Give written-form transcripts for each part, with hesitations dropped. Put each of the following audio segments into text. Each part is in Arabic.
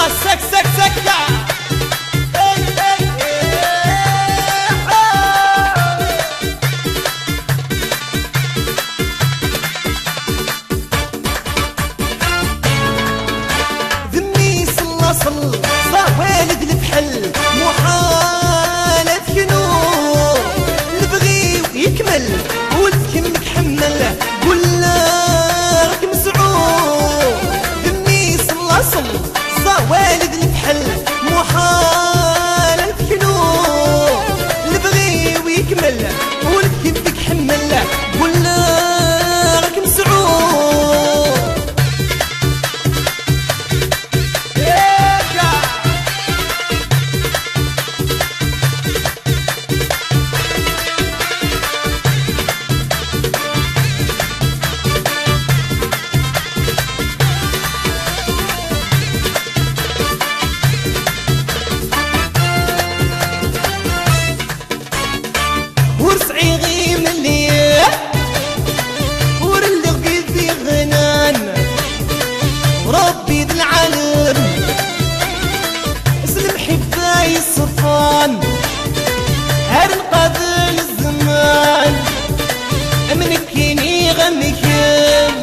سك سك سكة ذمي صلى صل صار والد الفحل محالة شنو نبغي ويكمل ولدك متحمل قول راك مسعود ذمي صلى صل صار والد الفحل محالة شنو نبغي ويكمل ولدك متحمل قول راك مسعود ورسعي غيم اللي ورلي قلبي غنان ربي ذي العالم اسلم حباي الصفان هرن قبل الزمان منكيني غمكين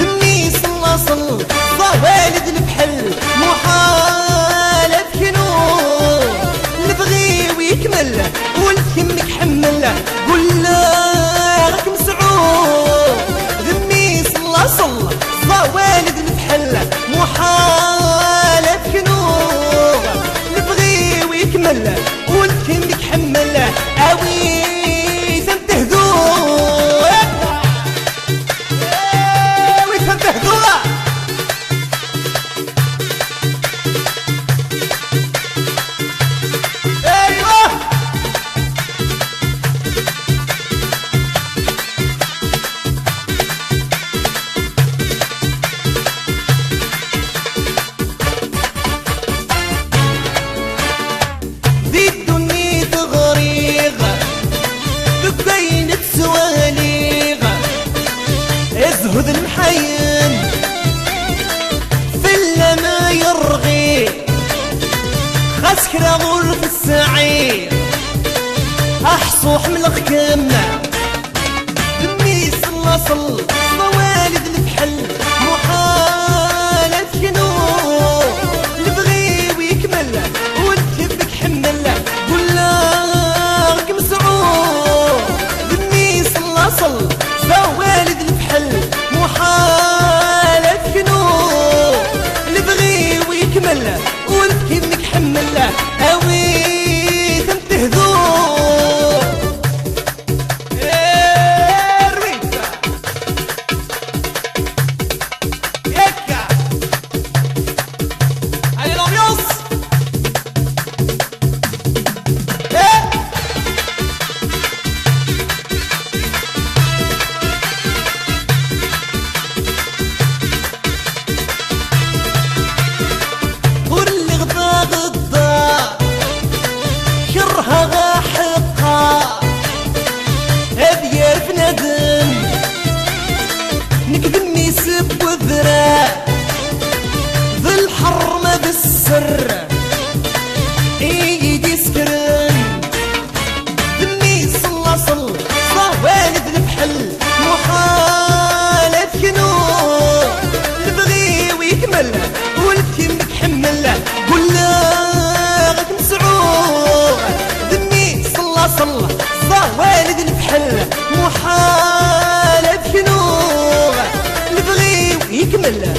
ذمي صلى صل والد الفحل محالة شنو نبغي ويكمل ولدك حمله قول راك مسعود ذمي صلى صل والد الفحل محالة شنو نبغي ويكمل ولدك حمله اوي تنتهذوه اوي تنتهذوه ازهد المحين فلا ما يرغي خسكر غرف السعير احصو حمل خكمنا ذمي صلى صل والد الفحل محالة شنو نبغي ويكمل ولدك حمله قول راك مسعود ذمي صلى صل والد الفحل محالة شنو نبغي ويكمل ولدك حمله اوي تنتهذوه رويته يكا هاي الاميوس نكذبني سب وذراع ذي الحرمة بالسر ايدي سكرن ذمي صلى صل والد الفحل محالة شنو نبغي ويكمل ولدك متحمله قول راك مسعود ذمي صلى والد الفحل محالة شنو نبغي ويكمل